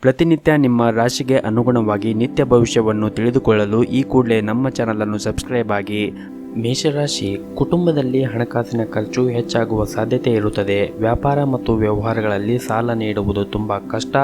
ಪ್ರತಿನಿತ್ಯ ನಿಮ್ಮ ರಾಶಿಗೆ ಅನುಗುಣವಾಗಿ ನಿತ್ಯ ಭವಿಷ್ಯವನ್ನು ತಿಳಿದುಕೊಳ್ಳಲು ಈ ಕೂಡಲೇ ನಮ್ಮ ಚಾನಲನ್ನು ಸಬ್ಸ್ಕ್ರೈಬ್ ಆಗಿ. ಮೇಷರಾಶಿ, ಕುಟುಂಬದಲ್ಲಿ ಹಣಕಾಸಿನ ಖರ್ಚು ಹೆಚ್ಚಾಗುವ ಸಾಧ್ಯತೆ ಇರುತ್ತದೆ. ವ್ಯಾಪಾರ ಮತ್ತು ವ್ಯವಹಾರಗಳಲ್ಲಿ ಸಾಲ ನೀಡುವುದು ತುಂಬ ಕಷ್ಟ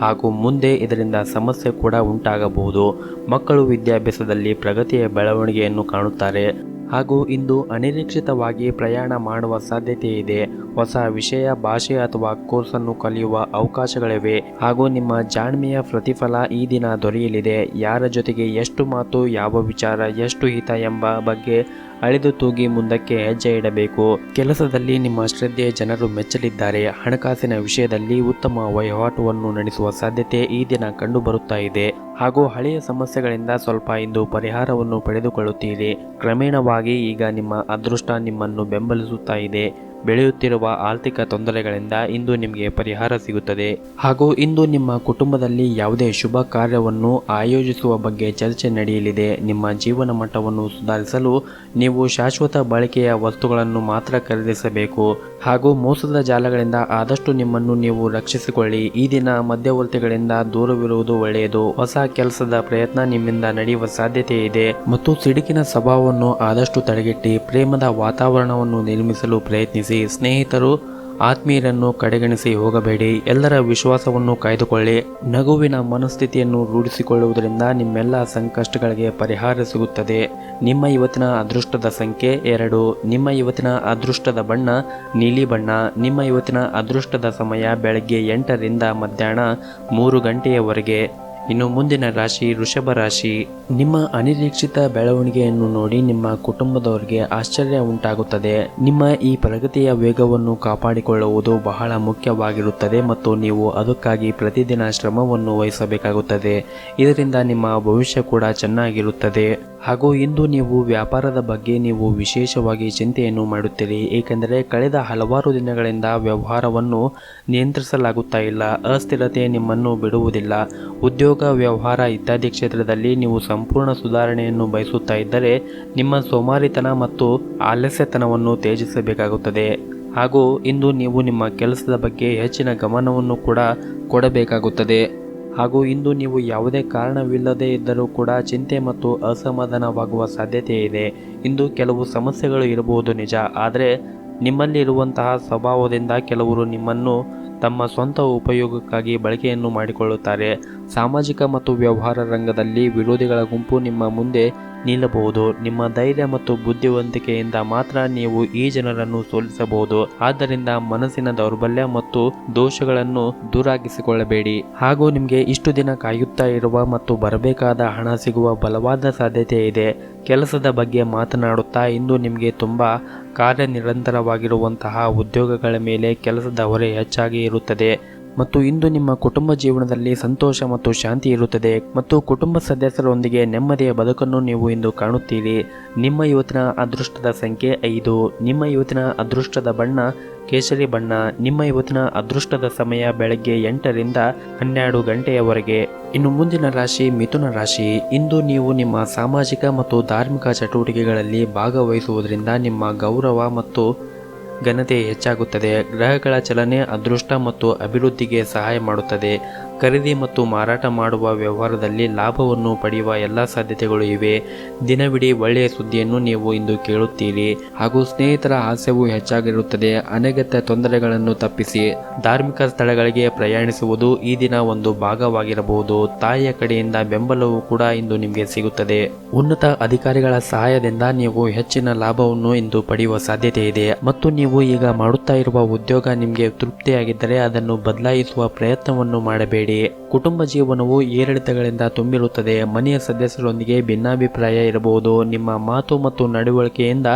ಹಾಗೂ ಮುಂದೆ ಇದರಿಂದ ಸಮಸ್ಯೆ ಕೂಡ ಉಂಟಾಗಬಹುದು. ಮಕ್ಕಳು ವಿದ್ಯಾಭ್ಯಾಸದಲ್ಲಿ ಪ್ರಗತಿಯ ಬೆಳವಣಿಗೆಯನ್ನು ಕಾಣುತ್ತಾರೆ ಹಾಗೂ ಇಂದು ಅನಿರೀಕ್ಷಿತವಾಗಿ ಪ್ರಯಾಣ ಮಾಡುವ ಸಾಧ್ಯತೆ ಇದೆ. ಹೊಸ ವಿಷಯ, ಭಾಷೆ ಅಥವಾ ಕೋರ್ಸನ್ನು ಕಲಿಯುವ ಅವಕಾಶಗಳಿವೆ ಹಾಗೂ ನಿಮ್ಮ ಜಾಣ್ಮೆಯ ಪ್ರತಿಫಲ ಈ ದಿನ ದೊರೆಯಲಿದೆ. ಯಾರ ಜೊತೆಗೆ ಎಷ್ಟು ಮಾತು, ಯಾವ ವಿಚಾರ ಎಷ್ಟು ಹಿತ ಎಂಬ ಬಗ್ಗೆ ಅಳೆದು ತೂಗಿ ಮುಂದಕ್ಕೆ ಹೆಜ್ಜೆ ಇಡಬೇಕು. ಕೆಲಸದಲ್ಲಿ ನಿಮ್ಮ ಶ್ರದ್ಧೆ ಜನರು ಮೆಚ್ಚಲಿದ್ದಾರೆ. ಹಣಕಾಸಿನ ವಿಷಯದಲ್ಲಿ ಉತ್ತಮ ವಹಿವಾಟುವನ್ನು ನಡೆಸುವ ಸಾಧ್ಯತೆ ಈ ದಿನ ಕಂಡು ಬರುತ್ತಾ ಇದೆ ಹಾಗೂ ಹಳೆಯ ಸಮಸ್ಯೆಗಳಿಂದ ಸ್ವಲ್ಪ ಇಂದು ಪರಿಹಾರವನ್ನು ಪಡೆದುಕೊಳ್ಳುತ್ತೀರಿ. ಕ್ರಮೇಣವಾಗಿ ಈಗ ನಿಮ್ಮ ಅದೃಷ್ಟ ನಿಮ್ಮನ್ನು ಬೆಂಬಲಿಸುತ್ತಾ ಇದೆ. ಬೆಳೆಯುತ್ತಿರುವ ಆರ್ಥಿಕ ತೊಂದರೆಗಳಿಂದ ಇಂದು ನಿಮಗೆ ಪರಿಹಾರ ಸಿಗುತ್ತದೆ ಹಾಗೂ ಇಂದು ನಿಮ್ಮ ಕುಟುಂಬದಲ್ಲಿ ಯಾವುದೇ ಶುಭ ಕಾರ್ಯವನ್ನು ಆಯೋಜಿಸುವ ಬಗ್ಗೆ ಚರ್ಚೆ ನಡೆಯಲಿದೆ. ನಿಮ್ಮ ಜೀವನ ಮಟ್ಟವನ್ನು ಸುಧಾರಿಸಲು ನೀವು ಶಾಶ್ವತ ಬಳಕೆಯ ವಸ್ತುಗಳನ್ನು ಮಾತ್ರ ಖರೀದಿಸಬೇಕು ಹಾಗೂ ಮೋಸದ ಜಾಲಗಳಿಂದ ಆದಷ್ಟು ನಿಮ್ಮನ್ನು ನೀವು ರಕ್ಷಿಸಿಕೊಳ್ಳಿ. ಈ ದಿನ ಮಧ್ಯವರ್ತಿಗಳಿಂದ ದೂರವಿರುವುದು ಒಳ್ಳೆಯದು. ಹೊಸ ಕೆಲಸದ ಪ್ರಯತ್ನ ನಿಮ್ಮಿಂದ ನಡೆಯುವ ಸಾಧ್ಯತೆ ಇದೆ ಮತ್ತು ಸಿಡುಕಿನ ಸ್ವಭಾವವನ್ನು ಆದಷ್ಟು ತಡೆಗಟ್ಟಿ ಪ್ರೇಮದ ವಾತಾವರಣವನ್ನು ನಿರ್ಮಿಸಲು ಪ್ರಯತ್ನಿಸಿ. ಸ್ನೇಹಿತರು, ಆತ್ಮೀಯರನ್ನು ಕಡೆಗಣಿಸಿ ಹೋಗಬೇಡಿ. ಎಲ್ಲರ ವಿಶ್ವಾಸವನ್ನು ಕಾಯ್ದುಕೊಳ್ಳಿ. ನಗುವಿನ ಮನಸ್ಥಿತಿಯನ್ನು ರೂಢಿಸಿಕೊಳ್ಳುವುದರಿಂದ ನಿಮ್ಮೆಲ್ಲ ಸಂಕಷ್ಟಗಳಿಗೆ ಪರಿಹಾರ ಸಿಗುತ್ತದೆ. ನಿಮ್ಮ ಇವತ್ತಿನ ಅದೃಷ್ಟದ ಸಂಖ್ಯೆ 2. ನಿಮ್ಮ ಇವತ್ತಿನ ಅದೃಷ್ಟದ ಬಣ್ಣ ನೀಲಿ ಬಣ್ಣ. ನಿಮ್ಮ ಇವತ್ತಿನ ಅದೃಷ್ಟದ ಸಮಯ ಬೆಳಗ್ಗೆ 8 ರಿಂದ ಮಧ್ಯಾಹ್ನ 3 ಗಂಟೆಯವರೆಗೆ. ಇನ್ನು ಮುಂದಿನ ರಾಶಿ ವೃಷಭ ರಾಶಿ. ನಿಮ್ಮ ಅನಿರೀಕ್ಷಿತ ಬೆಳವಣಿಗೆಯನ್ನು ನೋಡಿ ನಿಮ್ಮ ಕುಟುಂಬದವರಿಗೆ ಆಶ್ಚರ್ಯ ಉಂಟಾಗುತ್ತದೆ. ನಿಮ್ಮ ಈ ಪ್ರಗತಿಯ ವೇಗವನ್ನು ಕಾಪಾಡಿಕೊಳ್ಳುವುದು ಬಹಳ ಮುಖ್ಯವಾಗಿರುತ್ತದೆ ಮತ್ತು ನೀವು ಅದಕ್ಕಾಗಿ ಪ್ರತಿದಿನ ಶ್ರಮವನ್ನು ವಹಿಸಬೇಕಾಗುತ್ತದೆ. ಇದರಿಂದ ನಿಮ್ಮ ಭವಿಷ್ಯ ಕೂಡ ಚೆನ್ನಾಗಿರುತ್ತದೆ ಹಾಗೂ ಇಂದು ನೀವು ವ್ಯಾಪಾರದ ಬಗ್ಗೆ ನೀವು ವಿಶೇಷವಾಗಿ ಚಿಂತೆಯನ್ನು ಮಾಡುತ್ತೀರಿ, ಏಕೆಂದರೆ ಕಳೆದ ಹಲವಾರು ದಿನಗಳಿಂದ ವ್ಯವಹಾರವನ್ನು ನಿಯಂತ್ರಿಸಲಾಗುತ್ತಾ ಇಲ್ಲ. ಅಸ್ಥಿರತೆ ನಿಮ್ಮನ್ನು ಬಿಡುವುದಿಲ್ಲ. ಉದ್ಯೋಗ, ವ್ಯವಹಾರ ಇತ್ಯಾದಿ ಕ್ಷೇತ್ರದಲ್ಲಿ ನೀವು ಸಂಪೂರ್ಣ ಸುಧಾರಣೆಯನ್ನು ಬಯಸುತ್ತಾ ಇದ್ದರೆ ನಿಮ್ಮ ಸೋಮಾರಿತನ ಮತ್ತು ಆಲಸ್ಯತನವನ್ನು ತ್ಯಜಿಸಬೇಕಾಗುತ್ತದೆ ಹಾಗೂ ಇಂದು ನೀವು ನಿಮ್ಮ ಕೆಲಸದ ಬಗ್ಗೆ ಹೆಚ್ಚಿನ ಗಮನವನ್ನು ಕೂಡ ಕೊಡಬೇಕಾಗುತ್ತದೆ ಹಾಗೂ ಇಂದು ನೀವು ಯಾವುದೇ ಕಾರಣವಿಲ್ಲದೇ ಇದ್ದರೂ ಕೂಡ ಚಿಂತೆ ಮತ್ತು ಅಸಮಾಧಾನವಾಗುವ ಸಾಧ್ಯತೆ ಇದೆ. ಇಂದು ಕೆಲವು ಸಮಸ್ಯೆಗಳು ಇರಬಹುದು ನಿಜ, ಆದರೆ ನಿಮ್ಮಲ್ಲಿರುವಂತಹ ಸ್ವಭಾವದಿಂದ ಕೆಲವರು ನಿಮ್ಮನ್ನು ತಮ್ಮ ಸ್ವಂತ ಉಪಯೋಗಕ್ಕಾಗಿ ಬಳಕೆಯನ್ನು ಮಾಡಿಕೊಳ್ಳುತ್ತಾರೆ. ಸಾಮಾಜಿಕ ಮತ್ತು ವ್ಯವಹಾರ ರಂಗದಲ್ಲಿ ವಿರೋಧಿಗಳ ಗುಂಪು ನಿಮ್ಮ ಮುಂದೆ ನಿಲ್ಲಬಹುದು. ನಿಮ್ಮ ಧೈರ್ಯ ಮತ್ತು ಬುದ್ಧಿವಂತಿಕೆಯಿಂದ ಮಾತ್ರ ನೀವು ಈ ಜನರನ್ನು ಸೋಲಿಸಬಹುದು. ಆದ್ದರಿಂದ ಮನಸ್ಸಿನ ದೌರ್ಬಲ್ಯ ಮತ್ತು ದೋಷಗಳನ್ನು ದೂರಾಗಿಸಿಕೊಳ್ಳಬೇಡಿ ಹಾಗೂ ನಿಮಗೆ ಇಷ್ಟು ದಿನ ಕಾಯುತ್ತಾ ಇರುವ ಮತ್ತು ಬರಬೇಕಾದ ಹಣ ಸಿಗುವ ಬಲವಾದ ಸಾಧ್ಯತೆ ಇದೆ. ಕೆಲಸದ ಬಗ್ಗೆ ಮಾತನಾಡುತ್ತಾ ಇಂದು ನಿಮಗೆ ತುಂಬ ಕಾರ್ಯನಿರಂತರವಾಗಿರುವಂತಹ ಉದ್ಯೋಗಗಳ ಮೇಲೆ ಕೆಲಸದ ಹೊರೆ ಹೆಚ್ಚಾಗಿ ಇರುತ್ತದೆ ಮತ್ತು ಇಂದು ನಿಮ್ಮ ಕುಟುಂಬ ಜೀವನದಲ್ಲಿ ಸಂತೋಷ ಮತ್ತು ಶಾಂತಿ ಇರುತ್ತದೆ ಮತ್ತು ಕುಟುಂಬ ಸದಸ್ಯರೊಂದಿಗೆ ನೆಮ್ಮದಿಯ ಬದುಕನ್ನು ನೀವು ಇಂದು ಕಾಣುತ್ತೀರಿ. ನಿಮ್ಮ ಇವತ್ತಿನ ಅದೃಷ್ಟದ ಸಂಖ್ಯೆ 5. ನಿಮ್ಮ ಇವತ್ತಿನ ಅದೃಷ್ಟದ ಬಣ್ಣ ಕೇಸರಿ ಬಣ್ಣ. ನಿಮ್ಮ ಇವತ್ತಿನ ಅದೃಷ್ಟದ ಸಮಯ ಬೆಳಗ್ಗೆ 8 ರಿಂದ 12 ಗಂಟೆಯವರೆಗೆ. ಇನ್ನು ಮುಂದಿನ ರಾಶಿ ಮಿಥುನ ರಾಶಿ. ಇಂದು ನೀವು ನಿಮ್ಮ ಸಾಮಾಜಿಕ ಮತ್ತು ಧಾರ್ಮಿಕ ಚಟುವಟಿಕೆಗಳಲ್ಲಿ ಭಾಗವಹಿಸುವುದರಿಂದ ನಿಮ್ಮ ಗೌರವ ಮತ್ತು ಘನತೆ ಹೆಚ್ಚಾಗುತ್ತದೆ. ಗ್ರಹಗಳ ಚಲನೆ ಅದೃಷ್ಟ ಮತ್ತು ಅಭಿವೃದ್ಧಿಗೆ ಸಹಾಯ ಮಾಡುತ್ತದೆ. ಖರೀದಿ ಮತ್ತು ಮಾರಾಟ ಮಾಡುವ ವ್ಯವಹಾರದಲ್ಲಿ ಲಾಭವನ್ನು ಪಡೆಯುವ ಎಲ್ಲ ಸಾಧ್ಯತೆಗಳು ಇವೆ. ದಿನವಿಡೀ ಒಳ್ಳೆಯ ಸುದ್ದಿಯನ್ನು ನೀವು ಇಂದು ಕೇಳುತ್ತೀರಿ ಹಾಗೂ ಸ್ನೇಹಿತರ ಹಾಸ್ಯವು ಹೆಚ್ಚಾಗಿರುತ್ತದೆ. ಅನಗತ್ಯ ತೊಂದರೆಗಳನ್ನು ತಪ್ಪಿಸಿ ಧಾರ್ಮಿಕ ಸ್ಥಳಗಳಿಗೆ ಪ್ರಯಾಣಿಸುವುದು ಈ ದಿನ ಒಂದು ಭಾಗವಾಗಿರಬಹುದು. ತಾಯಿಯ ಕಡೆಯಿಂದ ಬೆಂಬಲವು ಕೂಡ ಇಂದು ನಿಮಗೆ ಸಿಗುತ್ತದೆ. ಉನ್ನತ ಅಧಿಕಾರಿಗಳ ಸಹಾಯದಿಂದ ನೀವು ಹೆಚ್ಚಿನ ಲಾಭವನ್ನು ಇಂದು ಪಡೆಯುವ ಸಾಧ್ಯತೆ ಇದೆ ಮತ್ತು ನೀವು ಈಗ ಮಾಡುತ್ತಾ ಇರುವ ಉದ್ಯೋಗ ನಿಮಗೆ ತೃಪ್ತಿಯಾಗಿದ್ದರೆ ಅದನ್ನು ಬದಲಾಯಿಸುವ ಪ್ರಯತ್ನವನ್ನು ಮಾಡಬೇಡಿ. ಕುಟುಂಬ ಜೀವನವು ಏರಿಳಿತಗಳಿಂದ ತುಂಬಿರುತ್ತದೆ. ಮನೆಯ ಸದಸ್ಯರೊಂದಿಗೆ ಭಿನ್ನಾಭಿಪ್ರಾಯ ಇರಬಹುದು. ನಿಮ್ಮ ಮಾತು ಮತ್ತು ನಡವಳಿಕೆಯಿಂದ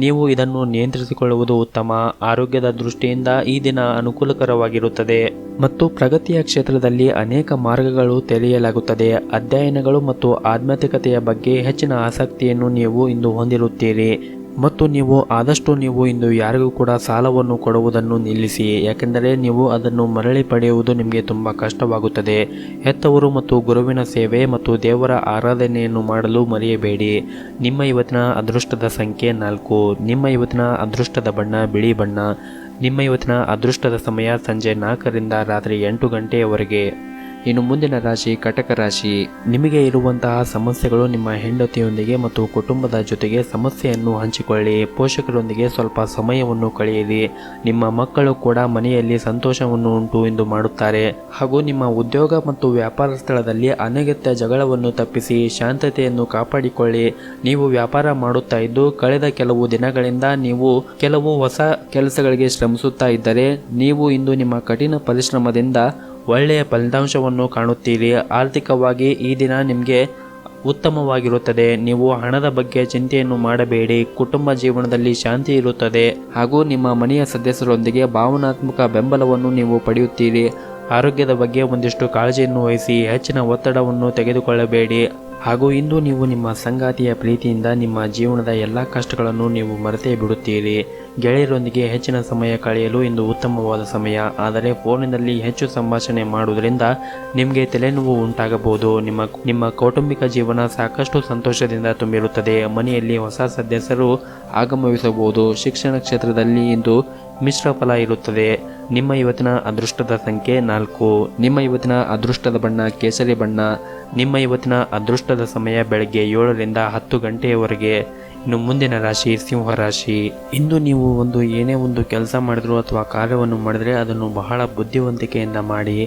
ನೀವು ಇದನ್ನು ನಿಯಂತ್ರಿಸಿಕೊಳ್ಳುವುದು ಉತ್ತಮ. ಆರೋಗ್ಯದ ದೃಷ್ಟಿಯಿಂದ ಈ ದಿನ ಅನುಕೂಲಕರವಾಗಿರುತ್ತದೆ ಮತ್ತು ಪ್ರಗತಿಯ ಕ್ಷೇತ್ರದಲ್ಲಿ ಅನೇಕ ಮಾರ್ಗಗಳು ತೆರೆಯಲಾಗುತ್ತದೆ. ಅಧ್ಯಯನಗಳು ಮತ್ತು ಆಧ್ಯಾತ್ಮಿಕತೆಯ ಬಗ್ಗೆ ಹೆಚ್ಚಿನ ಆಸಕ್ತಿಯನ್ನು ನೀವು ಇಂದು ಹೊಂದಿರುತ್ತೀರಿ ಮತ್ತು ಆದಷ್ಟು ನೀವು ಇಂದು ಯಾರಿಗೂ ಕೂಡ ಸಾಲವನ್ನು ಕೊಡುವುದನ್ನು ನಿಲ್ಲಿಸಿ, ಯಾಕೆಂದರೆ ನೀವು ಅದನ್ನು ಮರಳಿ ಪಡೆಯುವುದು ನಿಮಗೆ ತುಂಬ ಕಷ್ಟವಾಗುತ್ತದೆ. ಹೆತ್ತವರು ಮತ್ತು ಗುರುವಿನ ಸೇವೆ ಮತ್ತು ದೇವರ ಆರಾಧನೆಯನ್ನು ಮಾಡಲು ಮರೆಯಬೇಡಿ. ನಿಮ್ಮ ಇವತ್ತಿನ ಅದೃಷ್ಟದ ಸಂಖ್ಯೆ 4. ನಿಮ್ಮ ಇವತ್ತಿನ ಅದೃಷ್ಟದ ಬಣ್ಣ ಬಿಳಿ ಬಣ್ಣ. ನಿಮ್ಮ ಇವತ್ತಿನ ಅದೃಷ್ಟದ ಸಮಯ ಸಂಜೆ 4 ರಿಂದ ರಾತ್ರಿ 8 ಗಂಟೆಯವರೆಗೆ. ಇನ್ನು ಮುಂದಿನ ರಾಶಿ ಕಟಕ ರಾಶಿ. ನಿಮಗೆ ಇರುವಂತಹ ಸಮಸ್ಯೆಗಳು ನಿಮ್ಮ ಹೆಂಡತಿಯೊಂದಿಗೆ ಮತ್ತು ಕುಟುಂಬದ ಜೊತೆಗೆ ಸಮಸ್ಯೆಯನ್ನು ಹಂಚಿಕೊಳ್ಳಿ. ಪೋಷಕರೊಂದಿಗೆ ಸ್ವಲ್ಪ ಸಮಯವನ್ನು ಕಳೆಯಿರಿ. ನಿಮ್ಮ ಮಕ್ಕಳು ಕೂಡ ಮನೆಯಲ್ಲಿ ಸಂತೋಷವನ್ನು ಉಂಟು ಎಂದು ಮಾಡುತ್ತಾರೆ. ಹಾಗೂ ನಿಮ್ಮ ಉದ್ಯೋಗ ಮತ್ತು ವ್ಯಾಪಾರ ಸ್ಥಳದಲ್ಲಿ ಅನಗತ್ಯ ಜಗಳವನ್ನು ತಪ್ಪಿಸಿ ಶಾಂತತೆಯನ್ನು ಕಾಪಾಡಿಕೊಳ್ಳಿ. ನೀವು ವ್ಯಾಪಾರ ಮಾಡುತ್ತಾ ಇದ್ದು ಕಳೆದ ಕೆಲವು ದಿನಗಳಿಂದ ನೀವು ಕೆಲವು ಹೊಸ ಕೆಲಸಗಳಿಗೆ ಶ್ರಮಿಸುತ್ತಾ ಇದ್ದರೆ ನೀವು ಇಂದು ನಿಮ್ಮ ಕಠಿಣ ಪರಿಶ್ರಮದಿಂದ ಒಳ್ಳೆಯ ಫಲಿತಾಂಶವನ್ನು ಕಾಣುತ್ತೀರಿ. ಆರ್ಥಿಕವಾಗಿ ಈ ದಿನ ನಿಮಗೆ ಉತ್ತಮವಾಗಿರುತ್ತದೆ. ನೀವು ಹಣದ ಬಗ್ಗೆ ಚಿಂತೆಯನ್ನು ಮಾಡಬೇಡಿ. ಕುಟುಂಬ ಜೀವನದಲ್ಲಿ ಶಾಂತಿ ಇರುತ್ತದೆ ಹಾಗೂ ನಿಮ್ಮ ಮನೆಯ ಸದಸ್ಯರೊಂದಿಗೆ ಭಾವನಾತ್ಮಕ ಬೆಂಬಲವನ್ನು ನೀವು ಪಡೆಯುತ್ತೀರಿ. ಆರೋಗ್ಯದ ಬಗ್ಗೆ ಒಂದಿಷ್ಟು ಕಾಳಜಿಯನ್ನು ವಹಿಸಿ. ಹೆಚ್ಚಿನ ಒತ್ತಡವನ್ನು ತೆಗೆದುಕೊಳ್ಳಬೇಡಿ. ಹಾಗೂ ಇಂದು ನೀವು ನಿಮ್ಮ ಸಂಗಾತಿಯ ಪ್ರೀತಿಯಿಂದ ನಿಮ್ಮ ಜೀವನದ ಎಲ್ಲ ಕಷ್ಟಗಳನ್ನು ನೀವು ಮರೆತೇ ಬಿಡುತ್ತೀರಿ. ಗೆಳೆಯರೊಂದಿಗೆ ಹೆಚ್ಚಿನ ಸಮಯ ಕಳೆಯಲು ಇಂದು ಉತ್ತಮವಾದ ಸಮಯ. ಆದರೆ ಫೋನಿನಲ್ಲಿ ಹೆಚ್ಚು ಸಂಭಾಷಣೆ ಮಾಡುವುದರಿಂದ ನಿಮಗೆ ತಲೆನೋವು ಉಂಟಾಗಬಹುದು. ನಿಮ್ಮ ಕೌಟುಂಬಿಕ ಜೀವನ ಸಾಕಷ್ಟು ಸಂತೋಷದಿಂದ ತುಂಬಿರುತ್ತದೆ. ಮನೆಯಲ್ಲಿ ಹೊಸ ಸದಸ್ಯರು ಆಗಮಿಸಬಹುದು. ಶಿಕ್ಷಣ ಕ್ಷೇತ್ರದಲ್ಲಿ ಇಂದು ಮಿಶ್ರ ಫಲ ಇರುತ್ತದೆ. ನಿಮ್ಮ ಇವತ್ತಿನ ಅದೃಷ್ಟದ ಸಂಖ್ಯೆ 4. ನಿಮ್ಮ ಇವತ್ತಿನ ಅದೃಷ್ಟದ ಬಣ್ಣ ಕೇಸರಿ ಬಣ್ಣ. ನಿಮ್ಮ ಇವತ್ತಿನ ಅದೃಷ್ಟದ ಸಮಯ ಬೆಳಗ್ಗೆ 7 ರಿಂದ 10 ಗಂಟೆಯವರೆಗೆ. ಇನ್ನು ಮುಂದಿನ ರಾಶಿ ಸಿಂಹ ರಾಶಿ. ಇಂದು ನೀವು ಏನೇ ಒಂದು ಕೆಲಸ ಮಾಡಿದ್ರು ಅಥವಾ ಕಾರ್ಯವನ್ನು ಮಾಡಿದರೆ ಅದನ್ನು ಬಹಳ ಬುದ್ಧಿವಂತಿಕೆಯಿಂದ ಮಾಡಿ.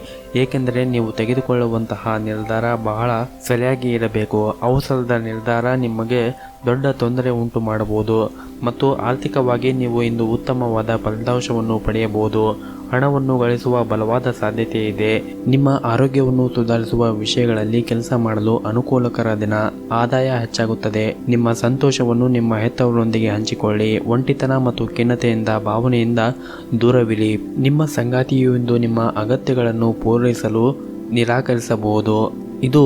ಏಕೆಂದರೆ ನೀವು ತೆಗೆದುಕೊಳ್ಳುವಂತಹ ನಿರ್ಧಾರ ಬಹಳ ಸರಿಯಾಗಿ ಇರಬೇಕು. ಅವಸರದ ನಿರ್ಧಾರ ನಿಮಗೆ ದೊಡ್ಡ ತೊಂದರೆ ಉಂಟು ಮಾಡಬಹುದು ಮತ್ತು ಆರ್ಥಿಕವಾಗಿ ನೀವು ಇಂದು ಉತ್ತಮವಾದ ಫಲಿತಾಂಶವನ್ನು ಪಡೆಯಬಹುದು. ಹಣವನ್ನು ಗಳಿಸುವ ಬಲವಾದ ಸಾಧ್ಯತೆ ಇದೆ. ನಿಮ್ಮ ಆರೋಗ್ಯವನ್ನು ಸುಧಾರಿಸುವ ವಿಷಯಗಳಲ್ಲಿ ಕೆಲಸ ಮಾಡಲು ಅನುಕೂಲಕರ ದಿನ. ಆದಾಯ ಹೆಚ್ಚಾಗುತ್ತದೆ. ನಿಮ್ಮ ಸಂತೋಷವನ್ನು ನಿಮ್ಮ ಹೆತ್ತವರೊಂದಿಗೆ ಹಂಚಿಕೊಳ್ಳಿ. ಒಂಟಿತನ ಮತ್ತು ಖಿನ್ನತೆಯಿಂದ ಭಾವನೆಯಿಂದ ದೂರವಿರಿ. ನಿಮ್ಮ ಸಂಗಾತಿಯು ಇಂದು ನಿಮ್ಮ ಅಗತ್ಯಗಳನ್ನು ಪೂರೈಸಲು ನಿರಾಕರಿಸಬಹುದು. ಇದು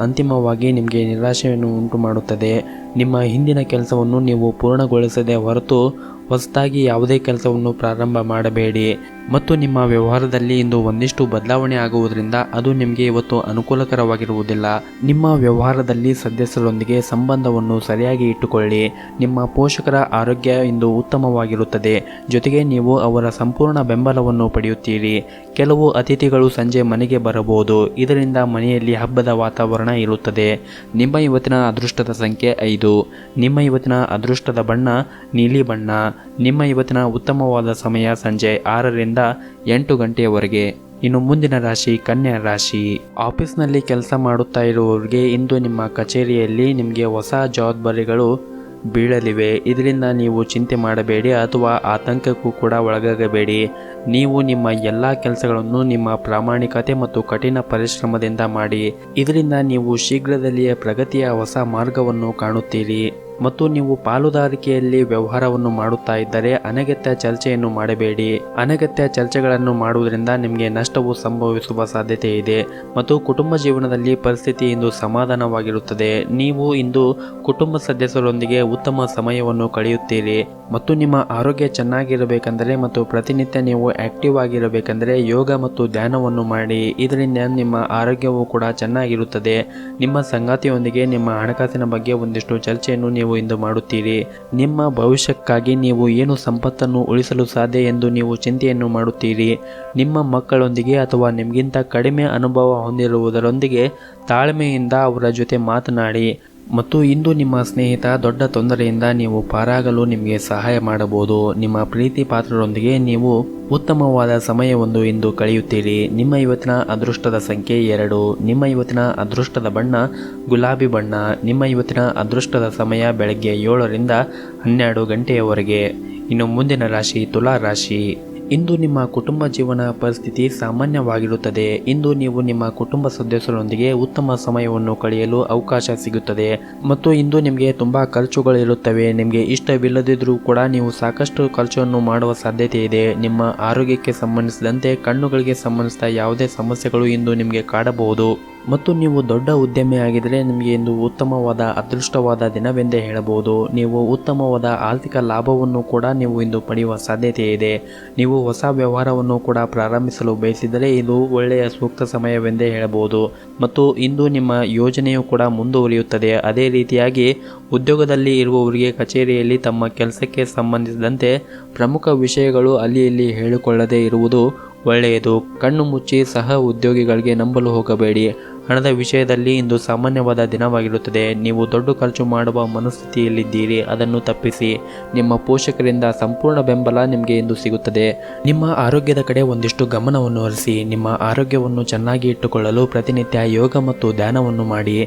ಅಂತಿಮವಾಗಿ ನಿಮಗೆ ನಿರಾಶೆಯನ್ನು ಉಂಟು ಮಾಡುತ್ತದೆ. ನಿಮ್ಮ ಹಿಂದಿನ ಕೆಲಸವನ್ನು ನೀವು ಪೂರ್ಣಗೊಳಿಸದೆ ಹೊರತು ಹೊಸದಾಗಿ ಯಾವುದೇ ಕೆಲಸವನ್ನು ಪ್ರಾರಂಭ ಮಾಡಬೇಡಿ. ಮತ್ತು ನಿಮ್ಮ ವ್ಯವಹಾರದಲ್ಲಿ ಇಂದು ಒಂದಿಷ್ಟು ಬದಲಾವಣೆ ಆಗುವುದರಿಂದ ಅದು ನಿಮಗೆ ಇವತ್ತು ಅನುಕೂಲಕರವಾಗಿರುವುದಿಲ್ಲ. ನಿಮ್ಮ ವ್ಯವಹಾರದಲ್ಲಿ ಸದಸ್ಯರೊಂದಿಗೆ ಸಂಬಂಧವನ್ನು ಸರಿಯಾಗಿ ಇಟ್ಟುಕೊಳ್ಳಿ. ನಿಮ್ಮ ಪೋಷಕರ ಆರೋಗ್ಯ ಇಂದು ಉತ್ತಮವಾಗಿರುತ್ತದೆ. ಜೊತೆಗೆ ನೀವು ಅವರ ಸಂಪೂರ್ಣ ಬೆಂಬಲವನ್ನು ಪಡೆಯುತ್ತೀರಿ. ಕೆಲವು ಅತಿಥಿಗಳು ಸಂಜೆ ಮನೆಗೆ ಬರಬಹುದು. ಇದರಿಂದ ಮನೆಯಲ್ಲಿ ಹಬ್ಬದ ವಾತಾವರಣ ಇರುತ್ತದೆ. ನಿಮ್ಮ ಇವತ್ತಿನ ಅದೃಷ್ಟದ ಸಂಖ್ಯೆ 5. ನಿಮ್ಮ ಇವತ್ತಿನ ಅದೃಷ್ಟದ ಬಣ್ಣ ನೀಲಿ ಬಣ್ಣ. ನಿಮ್ಮ ಇವತ್ತಿನ ಉತ್ತಮವಾದ ಸಮಯ ಸಂಜೆ 6 ರಿಂದ 8 ಗಂಟೆಯವರೆಗೆ. ಇನ್ನು ಮುಂದಿನ ರಾಶಿ ಕನ್ಯಾ ರಾಶಿ. ಆಫೀಸ್ನಲ್ಲಿ ಕೆಲಸ ಮಾಡುತ್ತಾ ಇರುವವರಿಗೆ ಇಂದು ನಿಮ್ಮ ಕಚೇರಿಯಲ್ಲಿ ನಿಮಗೆ ಹೊಸ ಜವಾಬ್ದಾರಿಗಳು ಬೀಳಲಿವೆ. ಇದರಿಂದ ನೀವು ಚಿಂತೆ ಮಾಡಬೇಡಿ ಅಥವಾ ಆತಂಕಕ್ಕೂ ಕೂಡ ಒಳಗಾಗಬೇಡಿ. ನೀವು ನಿಮ್ಮ ಎಲ್ಲ ಕೆಲಸಗಳನ್ನು ನಿಮ್ಮ ಪ್ರಾಮಾಣಿಕತೆ ಮತ್ತು ಕಠಿಣ ಪರಿಶ್ರಮದಿಂದ ಮಾಡಿ. ಇದರಿಂದ ನೀವು ಶೀಘ್ರದಲ್ಲಿಯೇ ಪ್ರಗತಿಯ ಹೊಸ ಮಾರ್ಗವನ್ನು ಕಾಣುತ್ತೀರಿ. ಮತ್ತು ನೀವು ಪಾಲುದಾರಿಕೆಯಲ್ಲಿ ವ್ಯವಹಾರವನ್ನು ಮಾಡುತ್ತಾ ಇದ್ದರೆ ಅನಗತ್ಯ ಚರ್ಚೆಯನ್ನು ಮಾಡಬೇಡಿ. ಅನಗತ್ಯ ಚರ್ಚೆಗಳನ್ನು ಮಾಡುವುದರಿಂದ ನಿಮಗೆ ನಷ್ಟವು ಸಂಭವಿಸುವ ಸಾಧ್ಯತೆ ಇದೆ. ಮತ್ತು ಕುಟುಂಬ ಜೀವನದಲ್ಲಿ ಪರಿಸ್ಥಿತಿ ಇಂದು ಸಮಾಧಾನವಾಗಿರುತ್ತದೆ. ನೀವು ಇಂದು ಕುಟುಂಬ ಸದಸ್ಯರೊಂದಿಗೆ ಉತ್ತಮ ಸಮಯವನ್ನು ಕಳೆಯುತ್ತೀರಿ. ಮತ್ತು ನಿಮ್ಮ ಆರೋಗ್ಯ ಚೆನ್ನಾಗಿರಬೇಕೆಂದರೆ ಮತ್ತು ಪ್ರತಿನಿತ್ಯ ನೀವು ಆಕ್ಟಿವ್ ಆಗಿರಬೇಕೆಂದರೆ ಯೋಗ ಮತ್ತು ಧ್ಯಾನವನ್ನು ಮಾಡಿ. ಇದರಿಂದ ನಿಮ್ಮ ಆರೋಗ್ಯವು ಕೂಡ ಚೆನ್ನಾಗಿರುತ್ತದೆ. ನಿಮ್ಮ ಸಂಗಾತಿಯೊಂದಿಗೆ ನಿಮ್ಮ ಹಣಕಾಸಿನ ಬಗ್ಗೆ ಒಂದಿಷ್ಟು ಚರ್ಚೆಯನ್ನು ನೀವು ಇಂದು ಮಾಡುತ್ತೀರಿ. ನಿಮ್ಮ ಭವಿಷ್ಯಕ್ಕಾಗಿ ನೀವು ಏನು ಸಂಪತ್ತನ್ನು ಉಳಿಸಲು ಸಾಧ್ಯ ಎಂದು ನೀವು ಚಿಂತೆಯನ್ನು ಮಾಡುತ್ತೀರಿ. ನಿಮ್ಮ ಮಕ್ಕಳೊಂದಿಗೆ ಅಥವಾ ನಿಮಗಿಂತ ಕಡಿಮೆ ಅನುಭವ ಹೊಂದಿರುವುದರೊಂದಿಗೆ ತಾಳ್ಮೆಯಿಂದ ಅವರ ಜೊತೆ ಮಾತನಾಡಿ. ಮತ್ತು ಇಂದು ನಿಮ್ಮ ಸ್ನೇಹಿತ ದೊಡ್ಡ ತೊಂದರೆಯಿಂದ ನೀವು ಪಾರಾಗಲು ನಿಮಗೆ ಸಹಾಯ ಮಾಡಬಹುದು. ನಿಮ್ಮ ಪ್ರೀತಿ ಪಾತ್ರರೊಂದಿಗೆ ನೀವು ಉತ್ತಮವಾದ ಸಮಯವನ್ನು ಇಂದು ಕಳೆಯುತ್ತೀರಿ. ನಿಮ್ಮ ಇವತ್ತಿನ ಅದೃಷ್ಟದ ಸಂಖ್ಯೆ 2. ನಿಮ್ಮ ಇವತ್ತಿನ ಅದೃಷ್ಟದ ಬಣ್ಣ ಗುಲಾಬಿ ಬಣ್ಣ. ನಿಮ್ಮ ಇವತ್ತಿನ ಅದೃಷ್ಟದ ಸಮಯ ಬೆಳಗ್ಗೆ 7 ರಿಂದ 12 ಗಂಟೆಯವರೆಗೆ. ಇನ್ನು ಮುಂದಿನ ರಾಶಿ ತುಲಾ ರಾಶಿ. ಇಂದು ನಿಮ್ಮ ಕುಟುಂಬ ಜೀವನ ಪರಿಸ್ಥಿತಿ ಸಾಮಾನ್ಯವಾಗಿರುತ್ತದೆ. ಇಂದು ನೀವು ನಿಮ್ಮ ಕುಟುಂಬ ಸದಸ್ಯರೊಂದಿಗೆ ಉತ್ತಮ ಸಮಯವನ್ನು ಕಳೆಯಲು ಅವಕಾಶ ಸಿಗುತ್ತದೆ. ಮತ್ತು ಇಂದು ನಿಮಗೆ ತುಂಬ ಖರ್ಚುಗಳಿರುತ್ತವೆ. ನಿಮಗೆ ಇಷ್ಟವಿಲ್ಲದಿದ್ದರೂ ಕೂಡ ನೀವು ಸಾಕಷ್ಟು ಖರ್ಚನ್ನು ಮಾಡುವ ಸಾಧ್ಯತೆ ಇದೆ. ನಿಮ್ಮ ಆರೋಗ್ಯಕ್ಕೆ ಸಂಬಂಧಿಸಿದಂತೆ ಕಣ್ಣುಗಳಿಗೆ ಸಂಬಂಧಿಸಿದ ಯಾವುದೇ ಸಮಸ್ಯೆಗಳು ಇಂದು ನಿಮಗೆ ಕಾಡಬಹುದು. ಮತ್ತು ನೀವು ದೊಡ್ಡ ಉದ್ಯಮಿಯಾಗಿದ್ದರೆ ನಿಮಗೆ ಇಂದು ಉತ್ತಮವಾದ ಅದೃಷ್ಟವಾದ ದಿನವೆಂದೇ ಹೇಳಬಹುದು. ನೀವು ಉತ್ತಮವಾದ ಆರ್ಥಿಕ ಲಾಭವನ್ನು ಕೂಡ ನೀವು ಇಂದು ಪಡೆಯುವ ಸಾಧ್ಯತೆ ಇದೆ. ನೀವು ಹೊಸ ವ್ಯವಹಾರವನ್ನು ಕೂಡ ಪ್ರಾರಂಭಿಸಲು ಬಯಸಿದರೆ ಇದು ಒಳ್ಳೆಯ ಸೂಕ್ತ ಸಮಯವೆಂದೇ ಹೇಳಬಹುದು. ಮತ್ತು ಇಂದು ನಿಮ್ಮ ಯೋಜನೆಯು ಕೂಡ ಮುಂದುವರಿಯುತ್ತದೆ. ಅದೇ ರೀತಿಯಾಗಿ ಉದ್ಯೋಗದಲ್ಲಿ ಇರುವವರಿಗೆ ಕಚೇರಿಯಲ್ಲಿ ತಮ್ಮ ಕೆಲಸಕ್ಕೆ ಸಂಬಂಧಿಸಿದಂತೆ ಪ್ರಮುಖ ವಿಷಯಗಳು ಅಲ್ಲಿ ಹೇಳಿಕೊಳ್ಳದೇ ಇರುವುದು ಒಳ್ಳೆಯದು. ಕಣ್ಣು ಮುಚ್ಚಿ ಸಹ ಉದ್ಯೋಗಿಗಳಿಗೆ ನಂಬಲು ಹೋಗಬೇಡಿ. ಹಣದ ವಿಷಯದಲ್ಲಿ ಇಂದು ಸಾಮಾನ್ಯವಾದ ದಿನವಾಗಿರುತ್ತದೆ. ನೀವು ದೊಡ್ಡ ಖರ್ಚು ಮಾಡುವ ಮನಸ್ಥಿತಿಯಲ್ಲಿದ್ದೀರಿ, ಅದನ್ನು ತಪ್ಪಿಸಿ. ನಿಮ್ಮ ಪೋಷಕರಿಂದ ಸಂಪೂರ್ಣ ಬೆಂಬಲ ನಿಮಗೆ ಇಂದು ಸಿಗುತ್ತದೆ. ನಿಮ್ಮ ಆರೋಗ್ಯದ ಕಡೆ ಒಂದಿಷ್ಟು ಗಮನವನ್ನು ಹರಿಸಿ. ನಿಮ್ಮ ಆರೋಗ್ಯವನ್ನು ಚೆನ್ನಾಗಿ ಇಟ್ಟುಕೊಳ್ಳಲು ಪ್ರತಿನಿತ್ಯ ಯೋಗ ಮತ್ತು ಧ್ಯಾನವನ್ನು ಮಾಡಿ.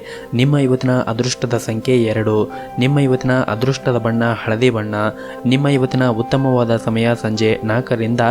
ನಿಮ್ಮ ಇವತ್ತಿನ ಅದೃಷ್ಟದ ಸಂಖ್ಯೆ 2. ನಿಮ್ಮ ಇವತ್ತಿನ ಅದೃಷ್ಟದ ಬಣ್ಣ ಹಳದಿ ಬಣ್ಣ. ನಿಮ್ಮ ಇವತ್ತಿನ ಉತ್ತಮವಾದ ಸಮಯ ಸಂಜೆ 4 ರಿಂದ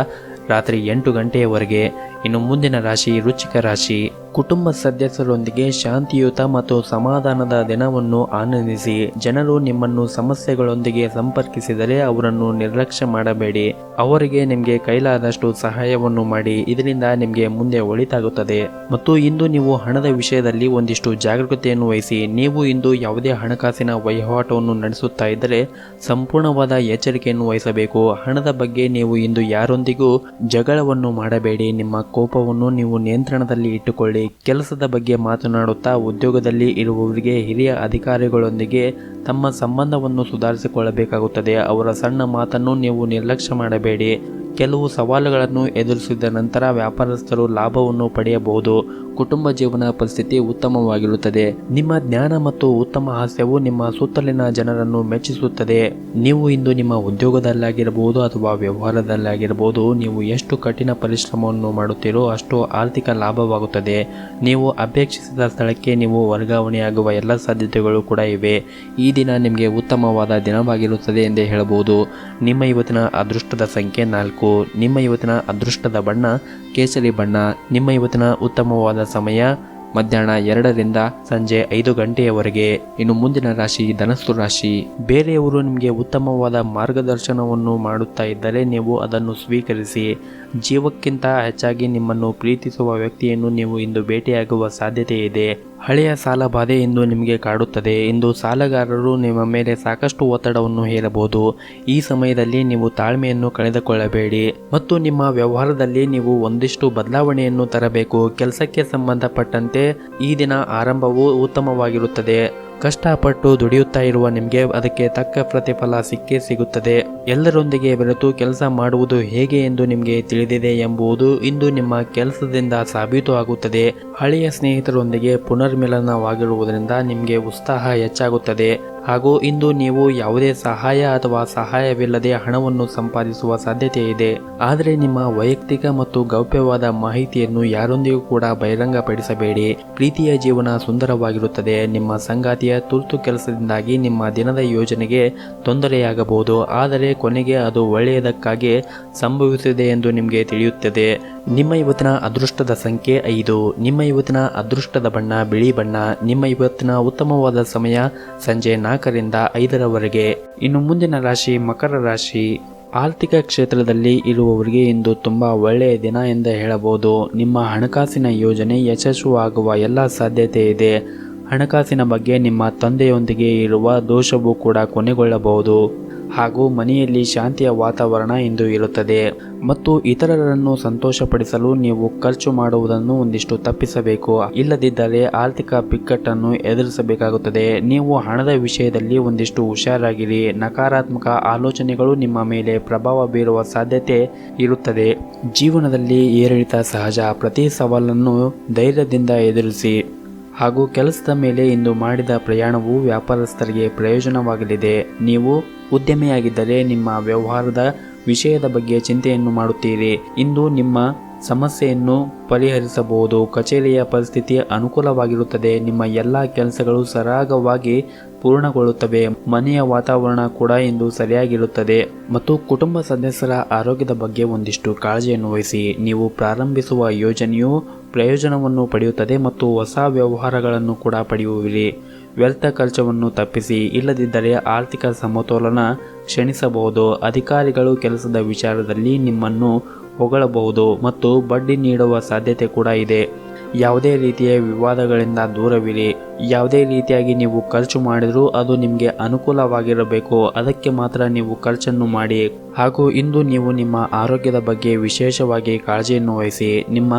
ರಾತ್ರಿ 8 ಗಂಟೆಯವರೆಗೆ. ಇನ್ನು ಮುಂದಿನ ರಾಶಿ ವೃಶ್ಚಿಕ ರಾಶಿ. ಕುಟುಂಬ ಸದಸ್ಯರೊಂದಿಗೆ ಶಾಂತಿಯುತ ಮತ್ತು ಸಮಾಧಾನದ ದಿನವನ್ನು ಆನಂದಿಸಿ. ಜನರು ನಿಮ್ಮನ್ನು ಸಮಸ್ಯೆಗಳೊಂದಿಗೆ ಸಂಪರ್ಕಿಸಿದರೆ ಅವರನ್ನು ನಿರ್ಲಕ್ಷ್ಯ ಮಾಡಬೇಡಿ. ಅವರಿಗೆ ನಿಮಗೆ ಕೈಲಾದಷ್ಟು ಸಹಾಯವನ್ನು ಮಾಡಿ. ಇದರಿಂದ ನಿಮಗೆ ಮುಂದೆ ಒಳಿತಾಗುತ್ತದೆ. ಮತ್ತು ಇಂದು ನೀವು ಹಣದ ವಿಷಯದಲ್ಲಿ ಒಂದಿಷ್ಟು ಜಾಗರೂಕತೆಯನ್ನು ವಹಿಸಿ. ನೀವು ಇಂದು ಯಾವುದೇ ಹಣಕಾಸಿನ ವಹಿವಾಟವನ್ನು ನಡೆಸುತ್ತಾ ಇದ್ದರೆ ಸಂಪೂರ್ಣವಾದ ಎಚ್ಚರಿಕೆಯನ್ನು ವಹಿಸಬೇಕು. ಹಣದ ಬಗ್ಗೆ ನೀವು ಇಂದು ಯಾರೊಂದಿಗೂ ಜಗಳವನ್ನು ಮಾಡಬೇಡಿ. ನಿಮ್ಮ ಕೋಪವನ್ನು ನೀವು ನಿಯಂತ್ರಣದಲ್ಲಿ ಇಟ್ಟುಕೊಳ್ಳಿ. ಕೆಲಸದ ಬಗ್ಗೆ ಮಾತನಾಡುತ್ತಾ ಉದ್ಯೋಗದಲ್ಲಿ ಇರುವವರಿಗೆ ಹಿರಿಯ ಅಧಿಕಾರಿಗಳೊಂದಿಗೆ ತಮ್ಮ ಸಂಬಂಧವನ್ನು ಸುಧಾರಿಸಿಕೊಳ್ಳಬೇಕಾಗುತ್ತದೆ. ಅವರ ಸಣ್ಣ ಮಾತನ್ನು ನೀವು ನಿರ್ಲಕ್ಷ್ಯ ಮಾಡಬೇಡಿ. ಕೆಲವು ಸವಾಲುಗಳನ್ನು ಎದುರಿಸಿದ ನಂತರ ವ್ಯಾಪಾರಸ್ಥರು ಲಾಭವನ್ನು ಪಡೆಯಬಹುದು. ಕುಟುಂಬ ಜೀವನ ಪರಿಸ್ಥಿತಿ ಉತ್ತಮವಾಗಿರುತ್ತದೆ. ನಿಮ್ಮ ಜ್ಞಾನ ಮತ್ತು ಉತ್ತಮ ಹಾಸ್ಯವು ನಿಮ್ಮ ಸುತ್ತಲಿನ ಜನರನ್ನು ಮೆಚ್ಚಿಸುತ್ತದೆ. ನೀವು ಇಂದು ನಿಮ್ಮ ಉದ್ಯೋಗದಲ್ಲಾಗಿರಬಹುದು ಅಥವಾ ವ್ಯವಹಾರದಲ್ಲಾಗಿರಬಹುದು, ನೀವು ಎಷ್ಟು ಕಠಿಣ ಪರಿಶ್ರಮವನ್ನು ಮಾಡುತ್ತೀರೋ ಅಷ್ಟು ಆರ್ಥಿಕ ಲಾಭವಾಗುತ್ತದೆ. ನೀವು ಅಪೇಕ್ಷಿಸಿದ ಸ್ಥಳಕ್ಕೆ ನೀವು ವರ್ಗಾವಣೆಯಾಗುವ ಎಲ್ಲ ಸಾಧ್ಯತೆಗಳು ಕೂಡ ಇವೆ. ಈ ದಿನ ನಿಮಗೆ ಉತ್ತಮವಾದ ದಿನವಾಗಿರುತ್ತದೆ ಎಂದೇ ಹೇಳಬಹುದು. ನಿಮ್ಮ ಇವತ್ತಿನ ಅದೃಷ್ಟದ ಸಂಖ್ಯೆ 4. ನಿಮ್ಮ ಇವತ್ತಿನ ಅದೃಷ್ಟದ ಬಣ್ಣ ಕೇಸರಿ ಬಣ್ಣ. ನಿಮ್ಮ ಇವತ್ತಿನ ಉತ್ತಮವಾದ ಸಮಯ ಮಧ್ಯಾಹ್ನ 2 ರಿಂದ ಸಂಜೆ 5 ಗಂಟೆಯವರೆಗೆ. ಇನ್ನು ಮುಂದಿನ ರಾಶಿ ಧನಸ್ಸು ರಾಶಿ. ಬೇರೆಯವರು ನಿಮಗೆ ಉತ್ತಮವಾದ ಮಾರ್ಗದರ್ಶನವನ್ನು ಮಾಡುತ್ತಾ ಇದ್ದರೆ ನೀವು ಅದನ್ನು ಸ್ವೀಕರಿಸಿ. ಜೀವಕ್ಕಿಂತ ಹೆಚ್ಚಾಗಿ ನಿಮ್ಮನ್ನು ಪ್ರೀತಿಸುವ ವ್ಯಕ್ತಿಯನ್ನು ನೀವು ಇಂದು ಭೇಟಿಯಾಗುವ ಸಾಧ್ಯತೆ ಇದೆ. ಹಳೆಯ ಸಾಲ ಬಾಧೆ ಇಂದು ನಿಮಗೆ ಕಾಡುತ್ತದೆ. ಇಂದು ಸಾಲಗಾರರು ನಿಮ್ಮ ಮೇಲೆ ಸಾಕಷ್ಟು ಒತ್ತಡವನ್ನು ಹೇರಬಹುದು. ಈ ಸಮಯದಲ್ಲಿ ನೀವು ತಾಳ್ಮೆಯನ್ನು ಕಳೆದುಕೊಳ್ಳಬೇಡಿ ಮತ್ತು ನಿಮ್ಮ ವ್ಯವಹಾರದಲ್ಲಿ ನೀವು ಒಂದಿಷ್ಟು ಬದಲಾವಣೆಯನ್ನು ತರಬೇಕು. ಕೆಲಸಕ್ಕೆ ಸಂಬಂಧಪಟ್ಟಂತೆ ಈ ದಿನ ಆರಂಭವು ಉತ್ತಮವಾಗಿರುತ್ತದೆ. ಕಷ್ಟಪಟ್ಟು ದುಡಿಯುತ್ತಾ ಇರುವ ನಿಮಗೆ ಅದಕ್ಕೆ ತಕ್ಕ ಪ್ರತಿಫಲ ಸಿಕ್ಕೇ ಸಿಗುತ್ತದೆ. ಎಲ್ಲರೊಂದಿಗೆ ಬೆರೆತು ಕೆಲಸ ಮಾಡುವುದು ಹೇಗೆ ಎಂದು ನಿಮಗೆ ತಿಳಿದಿದೆ ಎಂಬುದು ಇಂದು ನಿಮ್ಮ ಕೆಲಸದಿಂದ ಸಾಬೀತು ಆಗುತ್ತದೆ. ಹಳೆಯ ಸ್ನೇಹಿತರೊಂದಿಗೆ ಪುನರ್ಮಿಲನವಾಗಿರುವುದರಿಂದ ನಿಮಗೆ ಉತ್ಸಾಹ ಹೆಚ್ಚಾಗುತ್ತದೆ. ಹಾಗೂ ಇಂದು ನೀವು ಯಾವುದೇ ಸಹಾಯ ಅಥವಾ ಸಹಾಯವಿಲ್ಲದೆ ಹಣವನ್ನು ಸಂಪಾದಿಸುವ ಸಾಧ್ಯತೆ ಇದೆ. ಆದರೆ ನಿಮ್ಮ ವೈಯಕ್ತಿಕ ಮತ್ತು ಗೌಪ್ಯವಾದ ಮಾಹಿತಿಯನ್ನು ಯಾರೊಂದಿಗೂ ಕೂಡ ಬಹಿರಂಗಪಡಿಸಬೇಡಿ. ಪ್ರೀತಿಯ ಜೀವನ ಸುಂದರವಾಗಿರುತ್ತದೆ. ನಿಮ್ಮ ಸಂಗಾತಿಯ ತುರ್ತು ಕೆಲಸದಿಂದಾಗಿ ನಿಮ್ಮ ದಿನದ ಯೋಜನೆಗೆ ತೊಂದರೆಯಾಗಬಹುದು, ಆದರೆ ಕೊನೆಗೆ ಅದು ಒಳ್ಳೆಯದಕ್ಕಾಗಿ ಸಂಭವಿಸಿದೆ ಎಂದು ನಿಮಗೆ ತಿಳಿಯುತ್ತದೆ. ನಿಮ್ಮ ಇವತ್ತಿನ ಅದೃಷ್ಟದ ಸಂಖ್ಯೆ 5. ನಿಮ್ಮ ಇವತ್ತಿನ ಅದೃಷ್ಟದ ಬಣ್ಣ ಬಿಳಿ ಬಣ್ಣ. ನಿಮ್ಮ ಇವತ್ತಿನ ಉತ್ತಮವಾದ ಸಮಯ ಸಂಜೆ 4 ರಿಂದ 5ರವರೆಗೆ. ಇನ್ನು ಮುಂದಿನ ರಾಶಿ ಮಕರ ರಾಶಿ. ಆರ್ಥಿಕ ಕ್ಷೇತ್ರದಲ್ಲಿ ಇರುವವರಿಗೆ ಇಂದು ತುಂಬ ಒಳ್ಳೆಯ ದಿನ ಎಂದು ಹೇಳಬಹುದು. ನಿಮ್ಮ ಹಣಕಾಸಿನ ಯೋಜನೆ ಯಶಸ್ವಿಯಾಗುವ ಎಲ್ಲ ಸಾಧ್ಯತೆ ಇದೆ. ಹಣಕಾಸಿನ ಬಗ್ಗೆ ನಿಮ್ಮ ತಂದೆಯೊಂದಿಗೆ ಇರುವ ದೋಷವೂ ಕೂಡ ಕೊನೆಗೊಳ್ಳಬಹುದು. ಹಾಗೂ ಮನೆಯಲ್ಲಿ ಶಾಂತಿಯ ವಾತಾವರಣ ಇಂದು ಇರುತ್ತದೆ. ಮತ್ತು ಇತರರನ್ನು ಸಂತೋಷಪಡಿಸಲು ನೀವು ಖರ್ಚು ಮಾಡುವುದನ್ನು ಒಂದಿಷ್ಟು ತಪ್ಪಿಸಬೇಕು. ಇಲ್ಲದಿದ್ದರೆ ಆರ್ಥಿಕ ಬಿಕ್ಕಟ್ಟನ್ನು ಎದುರಿಸಬೇಕಾಗುತ್ತದೆ. ನೀವು ಹಣದ ವಿಷಯದಲ್ಲಿ ಒಂದಿಷ್ಟು ಹುಷಾರಾಗಿರಿ. ನಕಾರಾತ್ಮಕ ಆಲೋಚನೆಗಳು ನಿಮ್ಮ ಮೇಲೆ ಪ್ರಭಾವ ಬೀರುವ ಸಾಧ್ಯತೆ ಇರುತ್ತದೆ. ಜೀವನದಲ್ಲಿ ಏರಿಳಿತ ಸಹಜ. ಪ್ರತಿ ಸವಾಲನ್ನು ಧೈರ್ಯದಿಂದ ಎದುರಿಸಿ. ಹಾಗೂ ಕೆಲಸದ ಮೇಲೆ ಇಂದು ಮಾಡಿದ ಪ್ರಯಾಣವು ವ್ಯಾಪಾರಸ್ಥರಿಗೆ ಪ್ರಯೋಜನವಾಗಲಿದೆ. ನೀವು ಉದ್ಯಮಿಯಾಗಿದ್ದರೆ ನಿಮ್ಮ ವ್ಯವಹಾರದ ವಿಷಯದ ಬಗ್ಗೆ ಚಿಂತೆಯನ್ನು ಮಾಡುತ್ತೀರಿ. ಇಂದು ನಿಮ್ಮ ಸಮಸ್ಯೆಯನ್ನು ಪರಿಹರಿಸಬಹುದು. ಕಚೇರಿಯ ಪರಿಸ್ಥಿತಿ ಅನುಕೂಲವಾಗಿರುತ್ತದೆ. ನಿಮ್ಮ ಎಲ್ಲ ಕೆಲಸಗಳು ಸರಾಗವಾಗಿ ಪೂರ್ಣಗೊಳ್ಳುತ್ತವೆ. ಮನೆಯ ವಾತಾವರಣ ಕೂಡ ಇಂದು ಸರಿಯಾಗಿರುತ್ತದೆ. ಮತ್ತು ಕುಟುಂಬ ಸದಸ್ಯರ ಆರೋಗ್ಯದ ಬಗ್ಗೆ ಒಂದಿಷ್ಟು ಕಾಳಜಿಯನ್ನು ವಹಿಸಿ. ನೀವು ಪ್ರಾರಂಭಿಸುವ ಯೋಜನೆಯು ಪ್ರಯೋಜನವನ್ನು ಪಡೆಯುತ್ತದೆ ಮತ್ತು ಹೊಸ ವ್ಯವಹಾರಗಳನ್ನು ಕೂಡ ಪಡೆಯುವಿರಿ. ವ್ಯರ್ಥ ಖರ್ಚವನ್ನು ತಪ್ಪಿಸಿ. ಇಲ್ಲದಿದ್ದರೆ ಆರ್ಥಿಕ ಸಮತೋಲನ ಕ್ಷೀಣಿಸಬಹುದು. ಅಧಿಕಾರಿಗಳು ಕೆಲಸದ ವಿಚಾರದಲ್ಲಿ ನಿಮ್ಮನ್ನು ಹೊಗಳಬಹುದು ಮತ್ತು ಬಡ್ಡಿ ನೀಡುವ ಸಾಧ್ಯತೆ ಕೂಡ ಇದೆ. ಯಾವುದೇ ರೀತಿಯ ವಿವಾದಗಳಿಂದ ದೂರವಿರಿ. ಯಾವುದೇ ರೀತಿಯಾಗಿ ನೀವು ಖರ್ಚು ಮಾಡಿದರೂ ಅದು ನಿಮಗೆ ಅನುಕೂಲವಾಗಿರಬೇಕು, ಅದಕ್ಕೆ ಮಾತ್ರ ನೀವು ಖರ್ಚನ್ನು ಮಾಡಿ. ಹಾಗೂ ಇಂದು ನೀವು ನಿಮ್ಮ ಆರೋಗ್ಯದ ಬಗ್ಗೆ ವಿಶೇಷವಾಗಿ ಕಾಳಜಿಯನ್ನು ವಹಿಸಿ. ನಿಮ್ಮ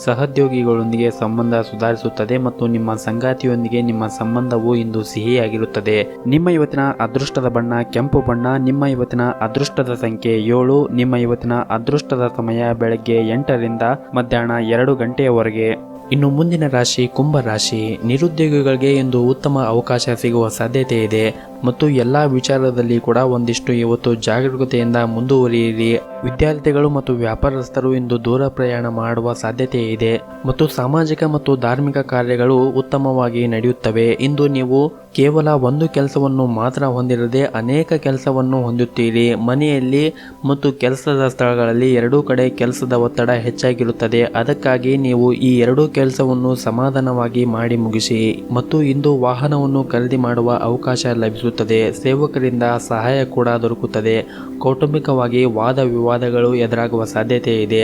ಸಹೋದ್ಯೋಗಿಗಳೊಂದಿಗೆ ಸಂಬಂಧ ಸುಧಾರಿಸುತ್ತದೆ ಮತ್ತು ನಿಮ್ಮ ಸಂಗಾತಿಯೊಂದಿಗೆ ನಿಮ್ಮ ಸಂಬಂಧವು ಇಂದು ಸಿಹಿಯಾಗಿರುತ್ತದೆ. ನಿಮ್ಮ ಇವತ್ತಿನ ಅದೃಷ್ಟದ ಬಣ್ಣ ಕೆಂಪು ಬಣ್ಣ. ನಿಮ್ಮ ಇವತ್ತಿನ ಅದೃಷ್ಟದ ಸಂಖ್ಯೆ 7. ನಿಮ್ಮ ಇವತ್ತಿನ ಅದೃಷ್ಟದ ಸಮಯ ಬೆಳಗ್ಗೆ 8ರಿಂದ ಮಧ್ಯಾಹ್ನ 2 ಗಂಟೆಯವರೆಗೆ. ಇನ್ನು ಮುಂದಿನ ರಾಶಿ ಕುಂಭ ರಾಶಿ. ನಿರುದ್ಯೋಗಿಗಳಿಗೆ ಇಂದು ಉತ್ತಮ ಅವಕಾಶ ಸಿಗುವ ಸಾಧ್ಯತೆ ಇದೆ ಮತ್ತು ಎಲ್ಲ ವಿಚಾರದಲ್ಲಿ ಕೂಡ ಒಂದಿಷ್ಟು ಇವತ್ತು ಜಾಗರೂಕತೆಯಿಂದ ಮುಂದುವರಿಯಿರಿ. ವಿದ್ಯಾರ್ಥಿಗಳು ಮತ್ತು ವ್ಯಾಪಾರಸ್ಥರು ಇಂದು ದೂರ ಪ್ರಯಾಣ ಮಾಡುವ ಸಾಧ್ಯತೆ ಇದೆ ಮತ್ತು ಸಾಮಾಜಿಕ ಮತ್ತು ಧಾರ್ಮಿಕ ಕಾರ್ಯಗಳು ಉತ್ತಮವಾಗಿ ನಡೆಯುತ್ತವೆ. ಇಂದು ನೀವು ಕೇವಲ ಒಂದು ಕೆಲಸವನ್ನು ಮಾತ್ರ ಹೊಂದಿರದೆ ಅನೇಕ ಕೆಲಸವನ್ನು ಹೊಂದುತ್ತೀರಿ. ಮನೆಯಲ್ಲಿ ಮತ್ತು ಕೆಲಸದ ಸ್ಥಳಗಳಲ್ಲಿ ಎರಡೂ ಕಡೆ ಕೆಲಸದ ಒತ್ತಡ ಹೆಚ್ಚಾಗಿರುತ್ತದೆ. ಅದಕ್ಕಾಗಿ ನೀವು ಈ ಎರಡೂ ಕೆಲಸವನ್ನು ಸಮಾಧಾನವಾಗಿ ಮಾಡಿ ಮುಗಿಸಿ. ಮತ್ತು ಇಂದು ವಾಹನವನ್ನು ಖರೀದಿ ಮಾಡುವ ಅವಕಾಶ ಲಭಿಸುತ್ತದೆ. ಸೇವಕರಿಂದ ಸಹಾಯ ಕೂಡ ದೊರಕುತ್ತದೆ. ಕೌಟುಂಬಿಕವಾಗಿ ವಾದ ವಿವಾದಗಳು ಎದುರಾಗುವ ಸಾಧ್ಯತೆ ಇದೆ.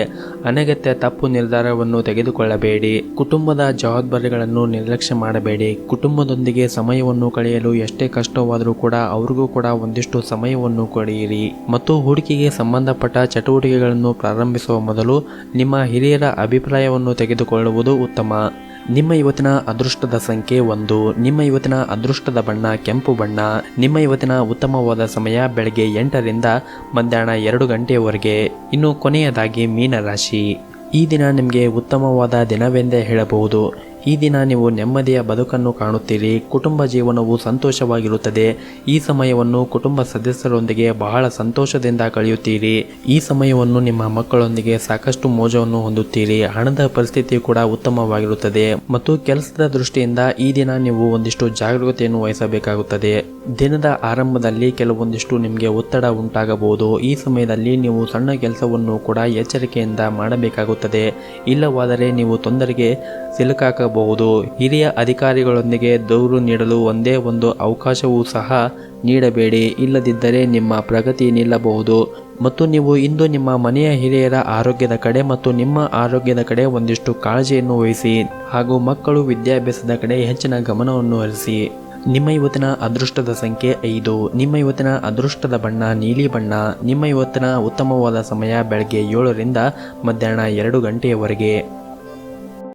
ಅನಗತ್ಯ ತಪ್ಪು ನಿರ್ಧಾರವನ್ನು ತೆಗೆದುಕೊಳ್ಳಬೇಡಿ. ಕುಟುಂಬದ ಜವಾಬ್ದಾರಿಗಳನ್ನು ನಿರ್ಲಕ್ಷ್ಯ ಮಾಡಬೇಡಿ. ಕುಟುಂಬದೊಂದಿಗೆ ಸಮಯವನ್ನು ಕಳೆಯಲು ಎಷ್ಟೇ ಕಷ್ಟವಾದರೂ ಕೂಡ ಅವ್ರಿಗೂ ಕೂಡ ಒಂದಿಷ್ಟು ಸಮಯವನ್ನು ಕೊಡಿಯಿರಿ. ಮತ್ತು ಹೂಡಿಕೆಗೆ ಸಂಬಂಧಪಟ್ಟ ಚಟುವಟಿಕೆಗಳನ್ನು ಪ್ರಾರಂಭಿಸುವ ಮೊದಲು ನಿಮ್ಮ ಹಿರಿಯರ ಅಭಿಪ್ರಾಯವನ್ನು ತೆಗೆದುಕೊಳ್ಳುವುದು ಉತ್ತಮ. ನಿಮ್ಮ ಇವತ್ತಿನ ಅದೃಷ್ಟದ ಸಂಖ್ಯೆ 1. ನಿಮ್ಮ ಇವತ್ತಿನ ಅದೃಷ್ಟದ ಬಣ್ಣ ಕೆಂಪು ಬಣ್ಣ. ನಿಮ್ಮ ಇವತ್ತಿನ ಉತ್ತಮವಾದ ಸಮಯ ಬೆಳಗ್ಗೆ 8ರಿಂದ ಮಧ್ಯಾಹ್ನ 2 ಗಂಟೆಯವರೆಗೆ. ಇನ್ನು ಕೊನೆಯದಾಗಿ ಮೀನ ರಾಶಿ. ಈ ದಿನ ನಿಮಗೆ ಉತ್ತಮವಾದ ದಿನವೆಂದೇ ಹೇಳಬಹುದು. ಈ ದಿನ ನೀವು ನೆಮ್ಮದಿಯ ಬದುಕನ್ನು ಕಾಣುತ್ತೀರಿ. ಕುಟುಂಬ ಜೀವನವು ಸಂತೋಷವಾಗಿರುತ್ತದೆ. ಈ ಸಮಯವನ್ನು ಕುಟುಂಬ ಸದಸ್ಯರೊಂದಿಗೆ ಬಹಳ ಸಂತೋಷದಿಂದ ಕಳೆಯುತ್ತೀರಿ. ಈ ಸಮಯವನ್ನು ನಿಮ್ಮ ಮಕ್ಕಳೊಂದಿಗೆ ಸಾಕಷ್ಟು ಮೋಜವನ್ನು ಹೊಂದುತ್ತೀರಿ. ಹಣದ ಪರಿಸ್ಥಿತಿ ಕೂಡ ಉತ್ತಮವಾಗಿರುತ್ತದೆ ಮತ್ತು ಕೆಲಸದ ದೃಷ್ಟಿಯಿಂದ ಈ ದಿನ ನೀವು ಒಂದಿಷ್ಟು ಜಾಗರೂಕತೆಯನ್ನು ವಹಿಸಬೇಕಾಗುತ್ತದೆ. ದಿನದ ಆರಂಭದಲ್ಲಿ ಕೆಲವೊಂದಿಷ್ಟು ನಿಮಗೆ ಒತ್ತಡ ಉಂಟಾಗಬಹುದು. ಈ ಸಮಯದಲ್ಲಿ ನೀವು ಸಣ್ಣ ಕೆಲಸವನ್ನು ಕೂಡ ಎಚ್ಚರಿಕೆಯಿಂದ ಮಾಡಬೇಕಾಗುತ್ತದೆ. ಇಲ್ಲವಾದರೆ ನೀವು ತೊಂದರೆಗೆ ಸಿಲುಕಾಗಬಹುದು. ಹಿರಿಯ ಅಧಿಕಾರಿಗಳೊಂದಿಗೆ ದೂರು ನೀಡಲು ಒಂದೇ ಒಂದು ಅವಕಾಶವೂ ಸಹ ನೀಡಬೇಡಿ. ಇಲ್ಲದಿದ್ದರೆ ನಿಮ್ಮ ಪ್ರಗತಿ ನಿಲ್ಲಬಹುದು. ಮತ್ತು ನೀವು ಇಂದು ನಿಮ್ಮ ಮನೆಯ ಹಿರಿಯರ ಆರೋಗ್ಯದ ಕಡೆ ಮತ್ತು ನಿಮ್ಮ ಆರೋಗ್ಯದ ಕಡೆ ಒಂದಿಷ್ಟು ಕಾಳಜಿಯನ್ನು ವಹಿಸಿ. ಹಾಗೂ ಮಕ್ಕಳು ವಿದ್ಯಾಭ್ಯಾಸದ ಕಡೆ ಹೆಚ್ಚಿನ ಗಮನವನ್ನು ಹರಿಸಿ. ನಿಮ್ಮ ಇವತ್ತಿನ ಅದೃಷ್ಟದ ಸಂಖ್ಯೆ 5. ನಿಮ್ಮ ಇವತ್ತಿನ ಅದೃಷ್ಟದ ಬಣ್ಣ ನೀಲಿ ಬಣ್ಣ. ನಿಮ್ಮ ಇವತ್ತಿನ ಉತ್ತಮವಾದ ಸಮಯ ಬೆಳಗ್ಗೆ 7ರಿಂದ ಮಧ್ಯಾಹ್ನ 2 ಗಂಟೆಯವರೆಗೆ.